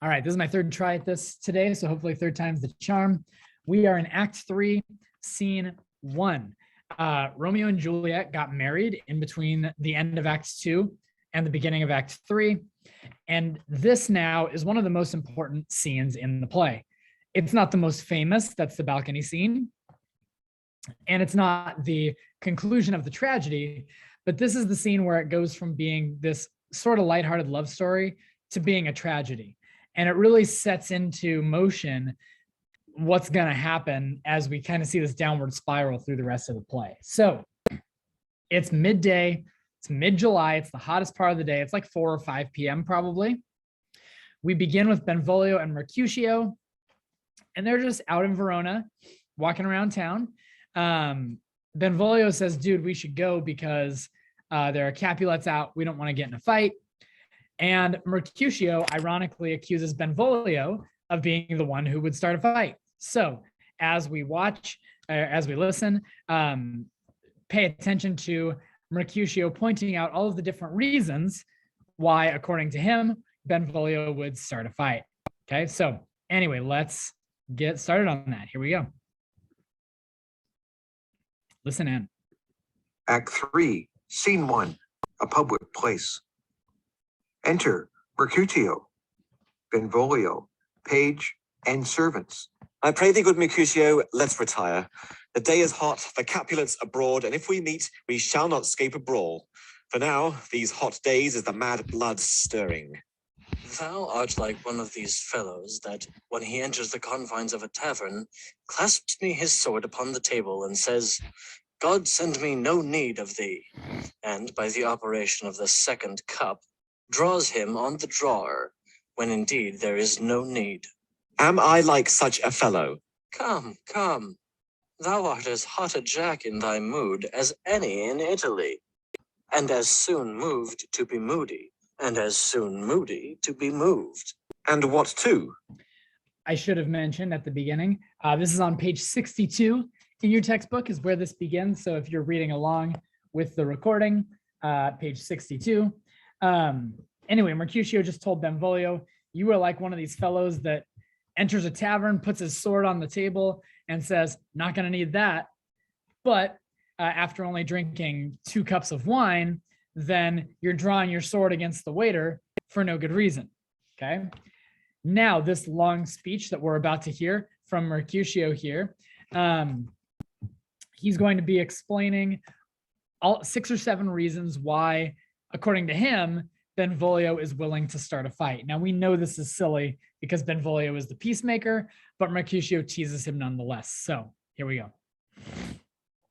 All right, this is my third try at this today, so hopefully third time's the charm. We are in Act 3, Scene 1. Romeo and Juliet got married in between the end of Act 2 and the beginning of Act 3. And this now is one of the most important scenes in the play. It's not the most famous, that's the balcony scene. And it's not the conclusion of the tragedy, but this is the scene where it goes from being this sort of lighthearted love story to being a tragedy. And it really sets into motion what's going to happen as we kind of see this downward spiral through the rest of the play. So it's midday, it's mid-July, it's the hottest part of the day. It's like 4 or 5 p.m. probably. We begin with Benvolio and Mercutio, and they're just out in Verona, walking around town. Benvolio says, dude, we should go because there are Capulets out. We don't want to get in a fight. And Mercutio ironically accuses Benvolio of being the one who would start a fight. So as we watch, as we listen, pay attention to Mercutio pointing out all of the different reasons why, according to him, Benvolio would start a fight. Okay, so anyway, let's get started on that. Here we go. Listen in. Act 3, Scene 1, a public place. Enter Mercutio, Benvolio, page, and servants. I pray thee, good Mercutio, let's retire. The day is hot, the Capulets abroad, and if we meet, we shall not escape a brawl. For now, these hot days is the mad blood stirring. Thou art like one of these fellows that, when he enters the confines of a tavern, clasps me his sword upon the table and says, God send me no need of thee, and by the operation of the second cup, draws him on the drawer, when indeed there is no need. Am I like such a fellow? Come, come, thou art as hot a jack in thy mood as any in Italy, and as soon moved to be moody, and as soon moody to be moved. And what too? I should have mentioned at the beginning, this is on page 62 in your textbook is where this begins. So if you're reading along with the recording, page 62. Anyway, Mercutio just told Benvolio, you are like one of these fellows that enters a tavern, puts his sword on the table and says, not going to need that. But after only drinking 2 cups of wine, then you're drawing your sword against the waiter for no good reason. Okay. Now, this long speech that we're about to hear from Mercutio here, he's going to be explaining all 6 or 7 reasons why, according to him, Benvolio is willing to start a fight. Now, we know this is silly because Benvolio is the peacemaker, but Mercutio teases him nonetheless. So here we go.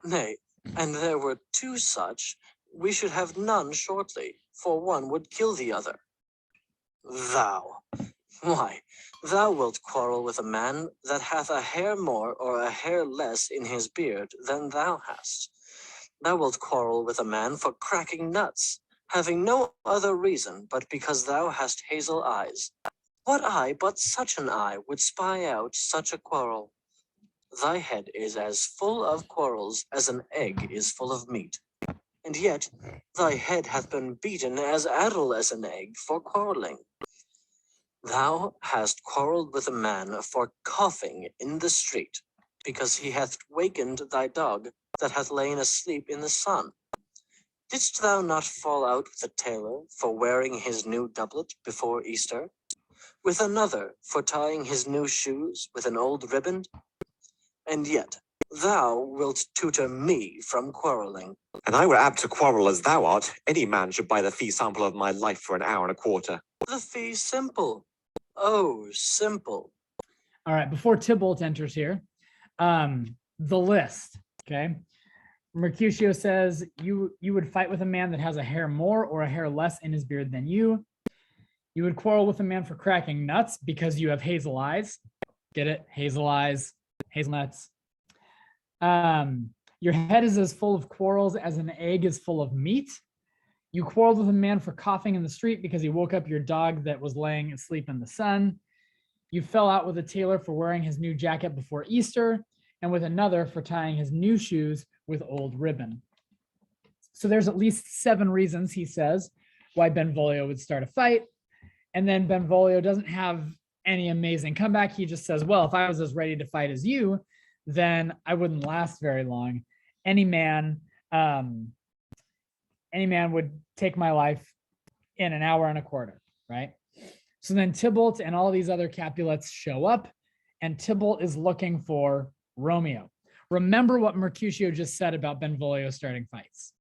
Nay, and there were 2 such, we should have none shortly, for one would kill the other. Thou, why, thou wilt quarrel with a man that hath a hair more or a hair less in his beard than thou hast. Thou wilt quarrel with a man for cracking nuts, having no other reason but because thou hast hazel eyes. What eye but such an eye would spy out such a quarrel? Thy head is as full of quarrels as an egg is full of meat. And yet thy head hath been beaten as addle as an egg for quarreling. Thou hast quarrelled with a man for coughing in the street, because he hath wakened thy dog that hath lain asleep in the sun. Didst thou not fall out with a tailor for wearing his new doublet before Easter? With another for tying his new shoes with an old riband? And yet thou wilt tutor me from quarrelling. And I were apt to quarrel as thou art. Any man should buy the fee sample of my life for an hour and a quarter. The fee simple. Oh, simple. All right, before Tybalt enters here, the list, okay? Mercutio says you would fight with a man that has a hair more or a hair less in his beard than you. You would quarrel with a man for cracking nuts because you have hazel eyes. Get it? Hazel eyes, hazelnuts. Your head is as full of quarrels as an egg is full of meat. You quarreled with a man for coughing in the street because he woke up your dog that was laying asleep in the sun. You fell out with a tailor for wearing his new jacket before Easter, and with another for tying his new shoes with old ribbon. So there's at least 7 reasons, he says, why Benvolio would start a fight. And then Benvolio doesn't have any amazing comeback. He just says, well, if I was as ready to fight as you, then I wouldn't last very long. Any man would take my life in an hour and a quarter, right? So then Tybalt and all these other Capulets show up, and Tybalt is looking for Romeo. Remember what Mercutio just said about Benvolio starting fights.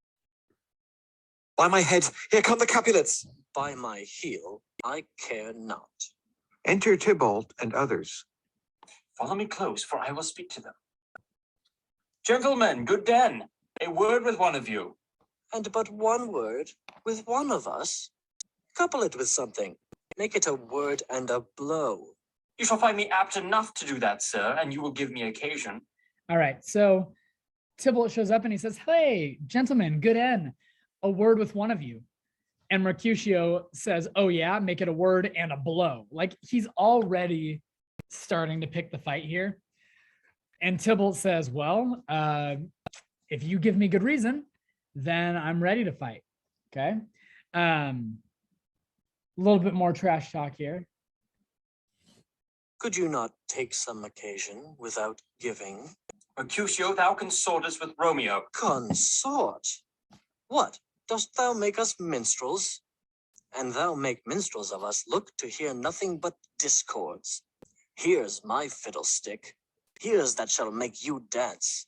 By my head, here come the Capulets. By my heel, I care not. Enter Tybalt and others. Follow me close, for I will speak to them. Gentlemen, good den, a word with one of you. And but one word with one of us? Couple it with something. Make it a word and a blow. You shall find me apt enough to do that, sir, and you will give me occasion. All right, so Tybalt shows up and he says, hey, gentlemen, good end, a word with one of you. And Mercutio says, oh yeah, make it a word and a blow. Like he's already starting to pick the fight here. And Tybalt says, well, if you give me good reason, then I'm ready to fight. Okay. A little bit more trash talk here. Could you not take some occasion without giving? Mercutio, thou consortest with Romeo. Consort? What, dost thou make us minstrels? And thou make minstrels of us look to hear nothing but discords. Here's my fiddlestick. Here's that shall make you dance.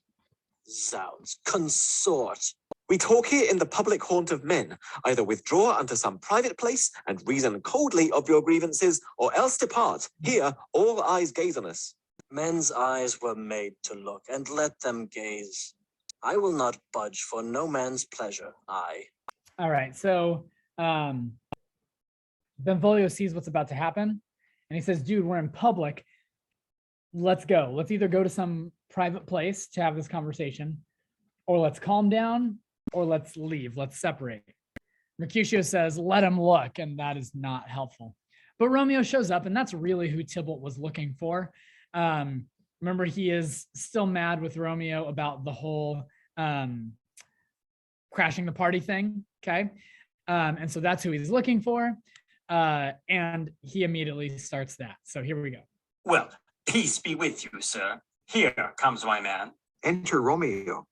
Zounds, consort. We talk here in the public haunt of men. Either withdraw unto some private place and reason coldly of your grievances, or else depart. Here all eyes gaze on us. Men's eyes were made to look, and let them gaze. I will not budge for no man's pleasure, I. All right, so Benvolio sees what's about to happen, and he says, dude, we're in public. Let's go. Let's either go to some private place to have this conversation, or let's calm down, or let's leave. Let's separate. Mercutio says, let him look, and that is not helpful. But Romeo shows up, and that's really who Tybalt was looking for. Remember, he is still mad with Romeo about the whole crashing the party thing, okay? And so that's who he's looking for, and he immediately starts that. So here we go. Well, peace be with you, sir. Here comes my man. Enter Romeo.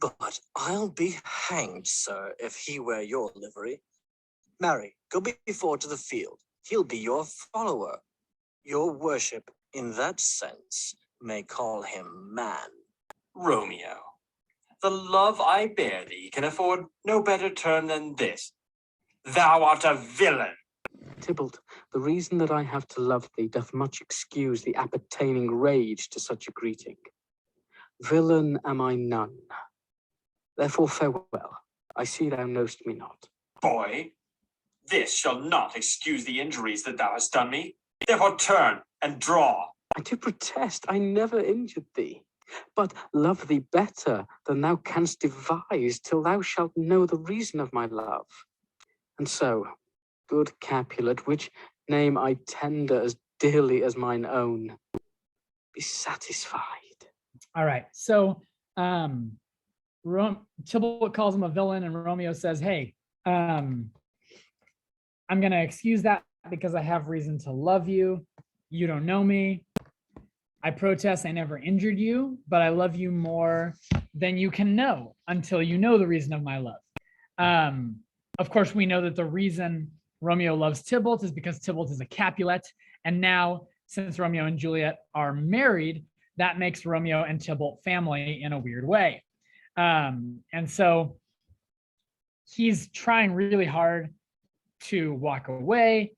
But I'll be hanged, sir, if he wear your livery. Marry, go before to the field. He'll be your follower. Your worship, in that sense, may call him man. Romeo, the love I bear thee can afford no better term than this. Thou art a villain. Tybalt, the reason that I have to love thee doth much excuse the appertaining rage to such a greeting. Villain am I none. Therefore farewell. I see thou knowst me not. Boy, this shall not excuse the injuries that thou hast done me. Therefore turn and draw. I do protest I never injured thee, but love thee better than thou canst devise till thou shalt know the reason of my love. And so, good Capulet, which name I tender as dearly as mine own, be satisfied. All right, so Tybalt calls him a villain, and Romeo says, hey, I'm going to excuse that because I have reason to love you. You don't know me. I protest I never injured you, but I love you more than you can know until you know the reason of my love. Of course, we know that the reason Romeo loves Tybalt is because Tybalt is a Capulet. And now, since Romeo and Juliet are married, that makes Romeo and Tybalt family in a weird way. And so he's trying really hard to walk away,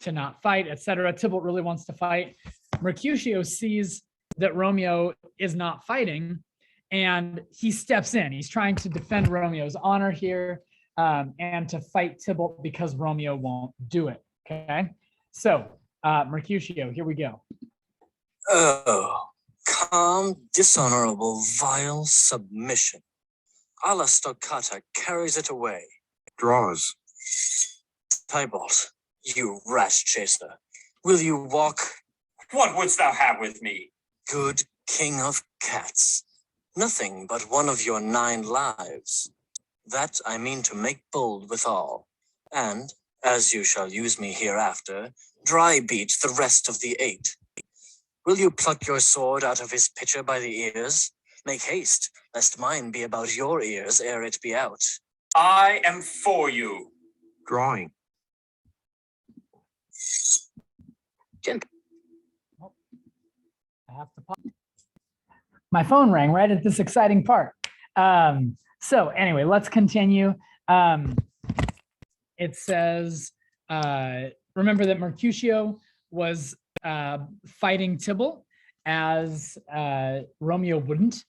to not fight, etc. Tybalt really wants to fight. Mercutio sees that Romeo is not fighting, and he steps in. He's trying to defend Romeo's honor here, and to fight Tybalt because Romeo won't do it. Okay, so Mercutio, here we go. Oh, calm, dishonorable, vile submission. Alla stoccata carries it away. Draws. Tybalt, you rash chaser, will you walk? What wouldst thou have with me? Good king of cats, nothing but one of your 9 lives. That I mean to make bold withal, and As you shall use me hereafter, dry beat the rest of the 8. Will you pluck your sword out of his pitcher by the ears? Make haste, lest mine be about your ears ere it be out. I am for you. Drawing. I have to pause. My phone rang right at this exciting part. So anyway, let's continue. It says, remember that Mercutio was fighting Tybalt as Romeo wouldn't.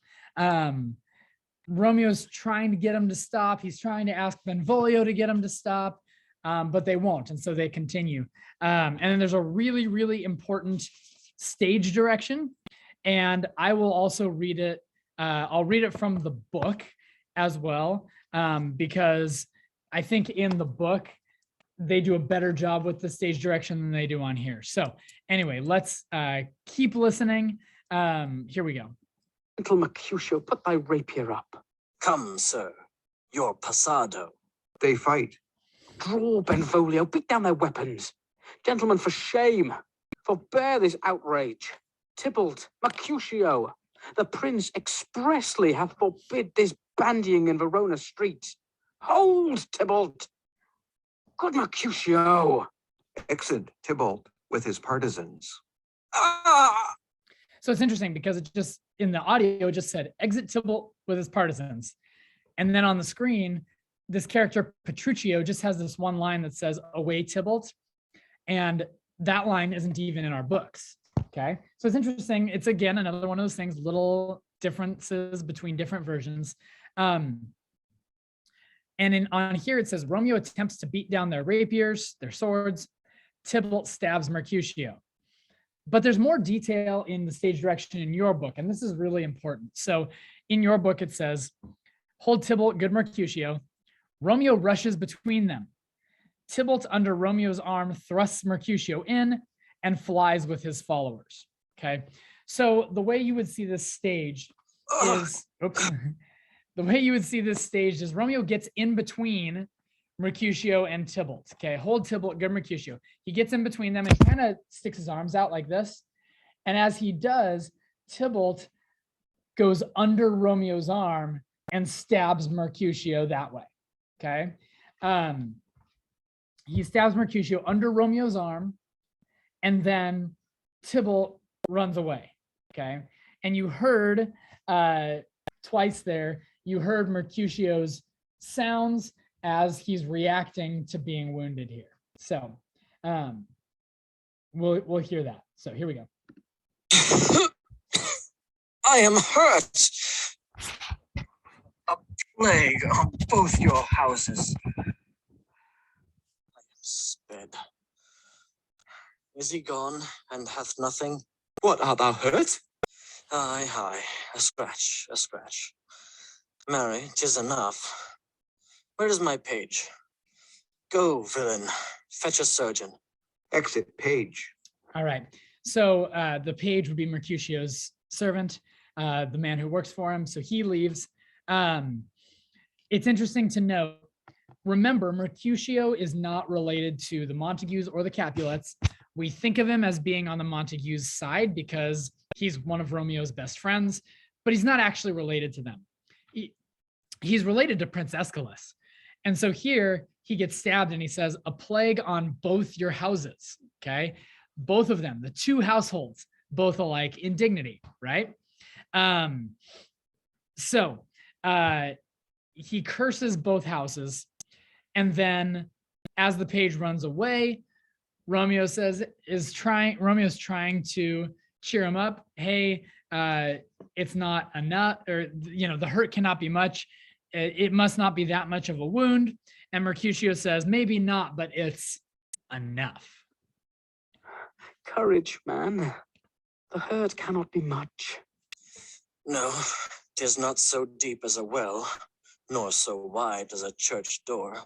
Romeo's trying to get him to stop. He's trying to ask Benvolio to get him to stop, but they won't. And so they continue. And then there's a really, really important stage direction. And I will also read it. I'll read it from the book as well, because I think in the book, they do a better job with the stage direction than they do on here. So anyway, let's keep listening. Here we go. Gentle Mercutio, put thy rapier up. Come, sir, your passado. They fight. Draw, Benvolio, beat down their weapons. Gentlemen, for shame, forbear this outrage. Tybalt, Mercutio, the prince expressly hath forbid this bandying in Verona streets. Hold, Tybalt! Good Mercutio! Exit Tybalt with his partisans. Ah! So it's interesting because it just, in the audio, it just said, exit Tybalt with his partisans. And then on the screen, this character, Petruchio, just has this one line that says, away Tybalt. And that line isn't even in our books. Okay, so it's interesting. It's again another one of those things, little differences between different versions. And on here it says Romeo attempts to beat down their rapiers, their swords. Tybalt stabs Mercutio. But there's more detail in the stage direction in your book, and this is really important. So in your book it says, hold Tybalt, good Mercutio. Romeo rushes between them. Tybalt under Romeo's arm thrusts Mercutio in and flies with his followers. Okay, so the way you would see this staged is, the way you would see this staged is Romeo gets in between Mercutio and Tybalt. Okay, hold Tybalt, good Mercutio. He gets in between them and kind of sticks his arms out like this. And as he does, Tybalt goes under Romeo's arm and stabs Mercutio that way. Okay, he stabs Mercutio under Romeo's arm, and then Tybalt runs away, okay? And you heard twice there, you heard Mercutio's sounds as he's reacting to being wounded here. So we'll hear that. So here we go. I am hurt. A plague on both your houses. I am sped. Is he gone, and hath nothing? What, art thou hurt? Aye, aye, a scratch, a scratch. Marry, 'tis enough. Where is my page? Go, villain, fetch a surgeon. Exit page. All right. So the page would be Mercutio's servant, the man who works for him. So he leaves. It's interesting to note, remember, Mercutio is not related to the Montagues or the Capulets. We think of him as being on the Montagues' side because he's one of Romeo's best friends, but he's not actually related to them. He's related to Prince Aeschylus. And so here he gets stabbed and he says, a plague on both your houses, okay? Both of them, the two households, both alike in dignity, right? So he curses both houses. And then as the page runs away, Romeo's trying to cheer him up. Hey, it's not enough, or, the hurt cannot be much. It must not be that much of a wound. And Mercutio says, maybe not, but it's enough. Courage, man. The hurt cannot be much. No, 'tis not so deep as a well, nor so wide as a church door.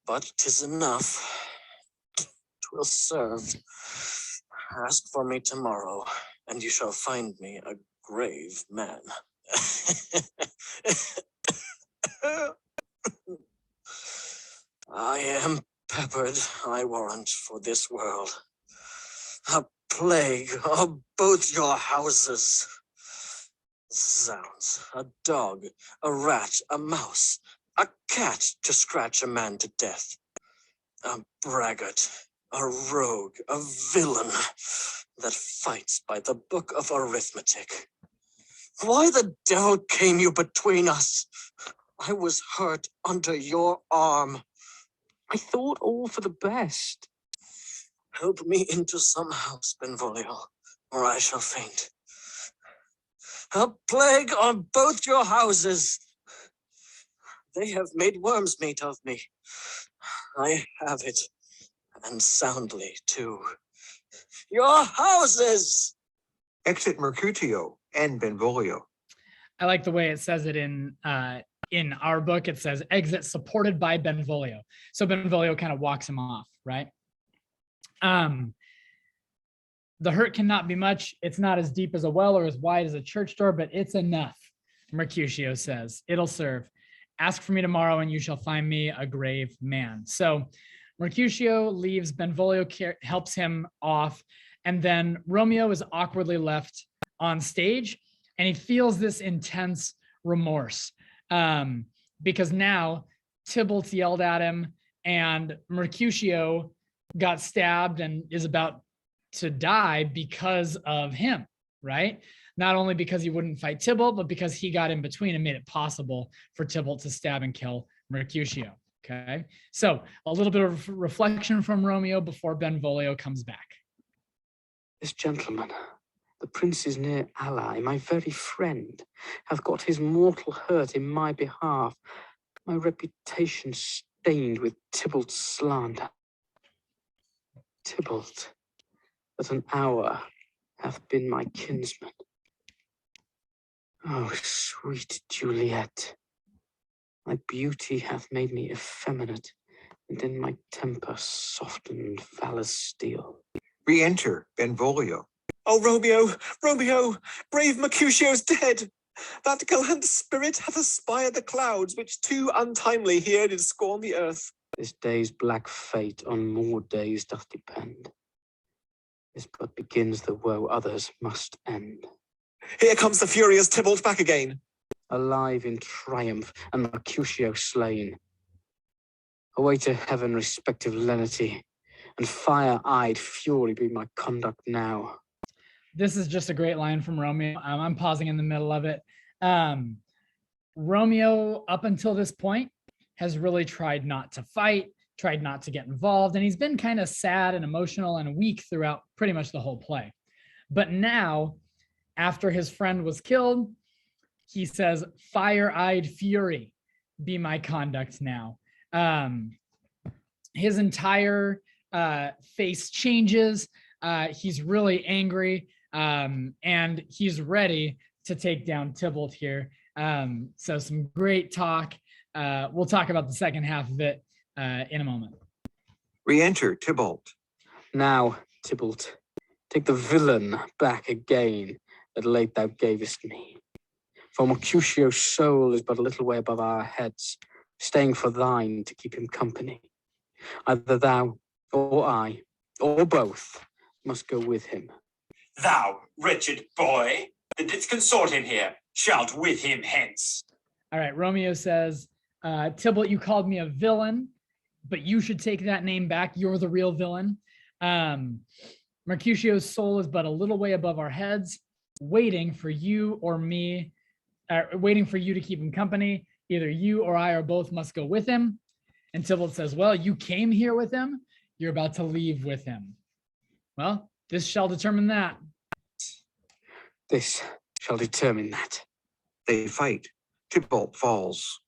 But 'tis enough. 'Twill serve. Ask for me tomorrow, and you shall find me a grave man. I am peppered I warrant for this world. A plague of both your houses. Zounds, a dog, a rat, a mouse, a cat to scratch a man to death. A braggart, a rogue, a villain that fights by the book of arithmetic. Why the devil came you between us? I was hurt under your arm. I thought all for the best. Help me into some house, Benvolio, or I shall faint. A plague on both your houses. They have made worms meat of me. I have it, and soundly too. Your houses! Exit Mercutio and Benvolio. I like the way it says it in our book. It says exit supported by Benvolio. So Benvolio kind of walks him off, right? The hurt cannot be much. It's not as deep as a well or as wide as a church door, but it's enough. Mercutio says, it'll serve. Ask for me tomorrow and you shall find me a grave man. So Mercutio leaves, Benvolio helps him off, and then Romeo is awkwardly left on stage, and he feels this intense remorse because now Tybalt yelled at him and Mercutio got stabbed and is about to die because of him, right? Not only because he wouldn't fight Tybalt, but because he got in between and made it possible for Tybalt to stab and kill Mercutio. Okay, so a little bit of reflection from Romeo before Benvolio comes back. This gentleman, the prince's near ally, my very friend, hath got his mortal hurt in my behalf, my reputation stained with Tybalt's slander. Tybalt, that an hour hath been my kinsman. Oh, sweet Juliet, my beauty hath made me effeminate, and in my temper softened valor's steel. Re-enter Benvolio. Oh, Romeo, Romeo, brave Mercutio's dead. That gallant spirit hath aspired the clouds, which too untimely here did scorn the earth. This day's black fate on more days doth depend. This but begins the woe others must end. Here comes the furious Tybalt back again. Alive in triumph, and Mercutio slain. Away to heaven respective lenity, and fire-eyed fury be my conduct now. This is just a great line from Romeo. I'm pausing in the middle of it. Romeo, up until this point, has really tried not to fight, tried not to get involved, and he's been kind of sad and emotional and weak throughout pretty much the whole play. But now, after his friend was killed, he says, fire-eyed fury be my conduct now. His entire face changes. He's really angry, and he's ready to take down Tybalt here. So some great talk. We'll talk about the second half of it in a moment. Re-enter Tybalt. Now, Tybalt, take the villain back again that late thou gavest me. For Mercutio's soul is but a little way above our heads, staying for thine to keep him company. Either thou or I, or both, must go with him. Thou, wretched boy, that didst consort him here, shalt with him hence. All right, Romeo says, Tybalt, you called me a villain, but you should take that name back. You're the real villain. Mercutio's soul is but a little way above our heads, waiting for you or me, waiting for you to keep him company. Either you or I or both must go with him. And Tybalt says, well, you came here with him. You're about to leave with him. Well, this shall determine that. This shall determine that. They fight. Tybalt falls.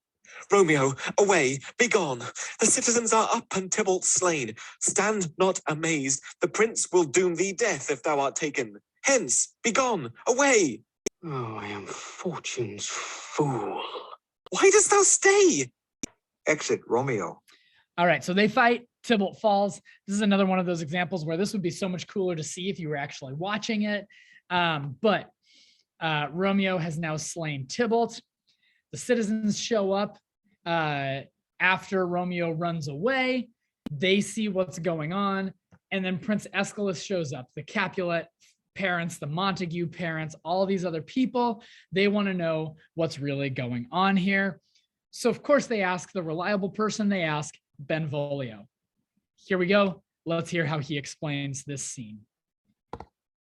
Romeo, away, begone. The citizens are up and Tybalt slain. Stand not amazed. The prince will doom thee death if thou art taken. Hence, begone, away. Oh, I am fortune's fool. Why dost thou stay? Exit Romeo. All right, so they fight. Tybalt falls. This is another one of those examples where this would be so much cooler to see if you were actually watching it. But Romeo has now slain Tybalt. The citizens show up after Romeo runs away. They see what's going on, and then Prince Aeschylus shows up. The Capulet parents, the Montague parents, all these other people, they want to know what's really going on here. So of course they ask the reliable person, they ask Benvolio. Here we go. Let's hear how he explains this scene.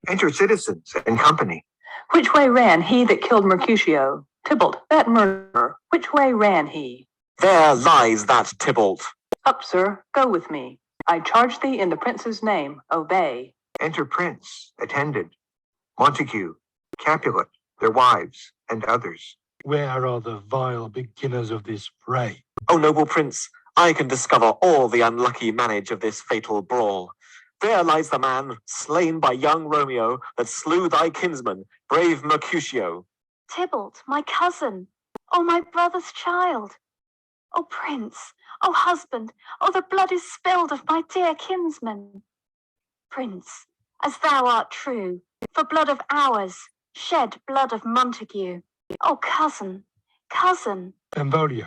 Enter citizens and company. Which way ran he that killed Mercutio? Tybalt, that murderer, which way ran he? There lies that Tybalt. Up, sir, go with me. I charge thee in the prince's name, obey. Enter prince, attended. Montague, Capulet, their wives, and others. Where are the vile beginners of this fray? O noble prince, I can discover all the unlucky manage of this fatal brawl. There lies the man slain by young Romeo that slew thy kinsman, brave Mercutio. Tybalt, my cousin, oh my brother's child, oh prince, oh husband, oh the blood is spilled of my dear kinsman. Prince, as thou art true, for blood of ours, shed blood of Montague. Oh cousin, cousin. Benvolio,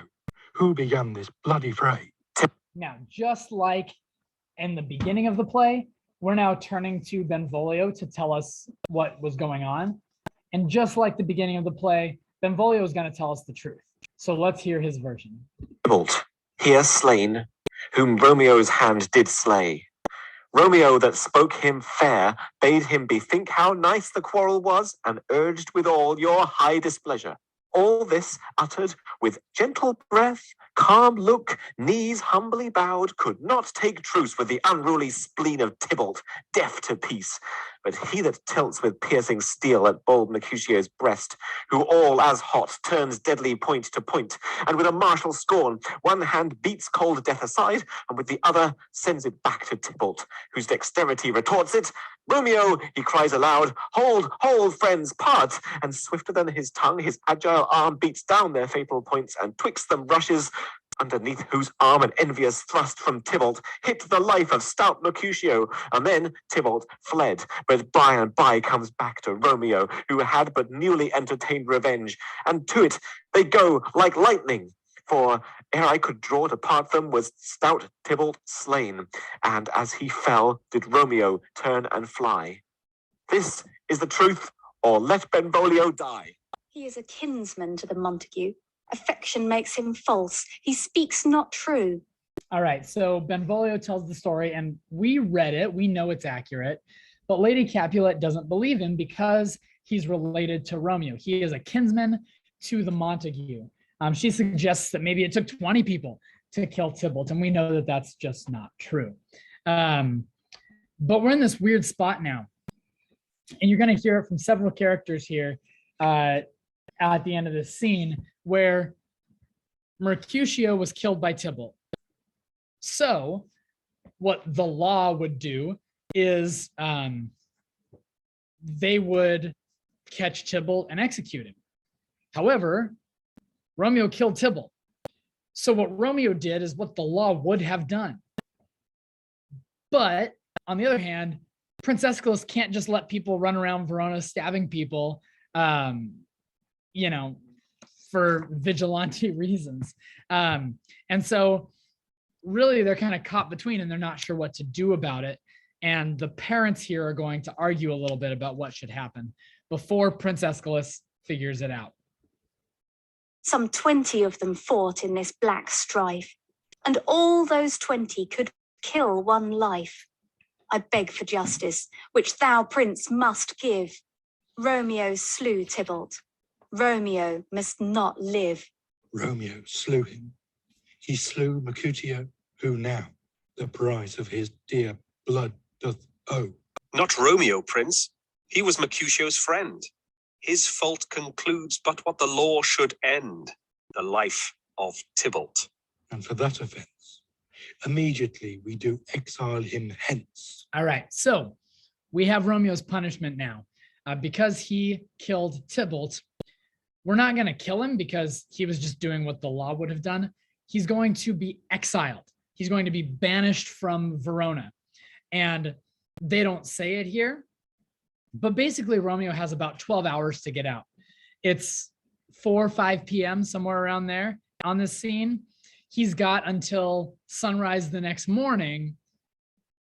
who began this bloody fray? Now, just like in the beginning of the play, we're now turning to Benvolio to tell us what was going on. And just like the beginning of the play, Benvolio is going to tell us the truth. So let's hear his version. Tybalt, here slain, whom Romeo's hand did slay. Romeo that spoke him fair, bade him bethink how nice the quarrel was, and urged withal your high displeasure. All this uttered with gentle breath, calm look, knees humbly bowed, could not take truce with the unruly spleen of Tybalt, deaf to peace. But he that tilts with piercing steel at bold Mercutio's breast, who all as hot turns deadly point to point, and with a martial scorn, one hand beats cold death aside, and with the other sends it back to Tybalt, whose dexterity retorts it. Romeo, he cries aloud, hold, hold, friends, part, and swifter than his tongue, his agile arm beats down their fatal points, and twixt them rushes, underneath whose arm an envious thrust from Tybalt hit the life of stout Mercutio, and then Tybalt fled, but by and by comes back to Romeo, who had but newly entertained revenge, and to it they go like lightning. For ere I could draw to part them was stout Tybalt slain, and as he fell did Romeo turn and fly. This is the truth, or let Benvolio die. He is a kinsman to the Montague. Affection makes him false. He speaks not true. All right, so Benvolio tells the story, and we read it. We know it's accurate, but Lady Capulet doesn't believe him because he's related to Romeo. He is a kinsman to the Montague. She suggests that maybe it took 20 people to kill Tybalt, and we know that that's just not true. But we're in this weird spot now, and you're going to hear it from several characters here at the end of this scene, where Mercutio was killed by Tybalt. So what the law would do is they would catch Tybalt and execute him. However, Romeo killed Tybalt. So what Romeo did is what the law would have done. But on the other hand, Prince Aeschylus can't just let people run around Verona stabbing people, for vigilante reasons. And so really they're kind of caught between and they're not sure what to do about it. And the parents here are going to argue a little bit about what should happen before Prince Aeschylus figures it out. Some 20 of them fought in this black strife, and all those 20 could kill one life. I beg for justice, which thou, prince, must give. Romeo slew Tybalt. Romeo must not live. Romeo slew him. He slew Mercutio, who now the price of his dear blood doth owe. Not Romeo, prince. He was Mercutio's friend. His fault concludes but what the law should end, the life of Tybalt. And for that offence, immediately we do exile him hence. All right, so we have Romeo's punishment now. Because he killed Tybalt, we're not going to kill him because he was just doing what the law would have done. He's going to be exiled. He's going to be banished from Verona. And they don't say it here, but basically Romeo has about 12 hours to get out. It's 4 or 5 p.m., somewhere around there on this scene. he's got until sunrise the next morning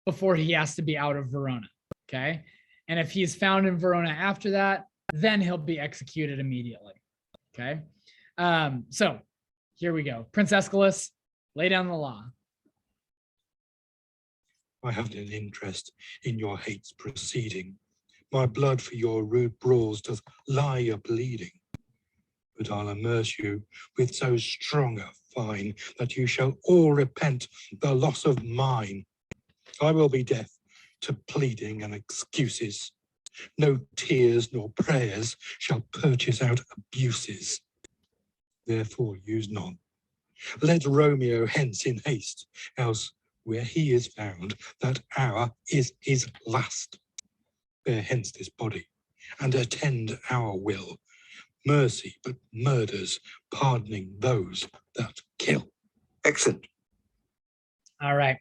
before he has to be out of Verona. Okay. And if he's found in Verona after that, then he'll be executed immediately. Okay. So here we go. Prince Aeschylus, lay down the law. I have an interest in your hate's proceeding. My blood for your rude brawls doth lie a-bleeding. But I'll immerse you with so strong a fine that you shall all repent the loss of mine. I will be deaf to pleading and excuses. No tears nor prayers shall purchase out abuses. Therefore use none. Let Romeo hence in haste, else where he is found, that hour is his last. Bear hence this body, and attend our will. Mercy but murders, pardoning those that kill. Excellent. All right.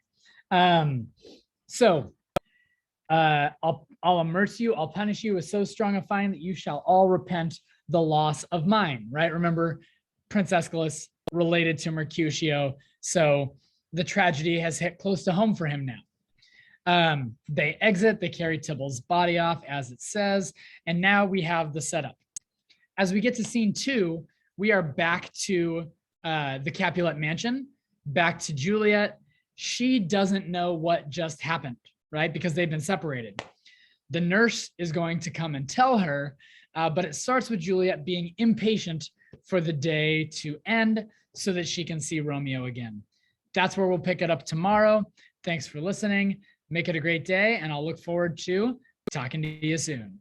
I'll immerse you, I'll punish you with so strong a fine that you shall all repent the loss of mine, right? Remember, Prince Aeschylus related to Mercutio, so the tragedy has hit close to home for him now. They exit, they carry Tybalt's body off as it says, and now we have the setup. As we get to scene 2, we are back to the Capulet mansion, back to Juliet. She doesn't know what just happened, right? Because they've been separated. The nurse is going to come and tell her, but it starts with Juliet being impatient for the day to end so that she can see Romeo again. That's where we'll pick it up tomorrow. Thanks for listening. Make it a great day, and I'll look forward to talking to you soon.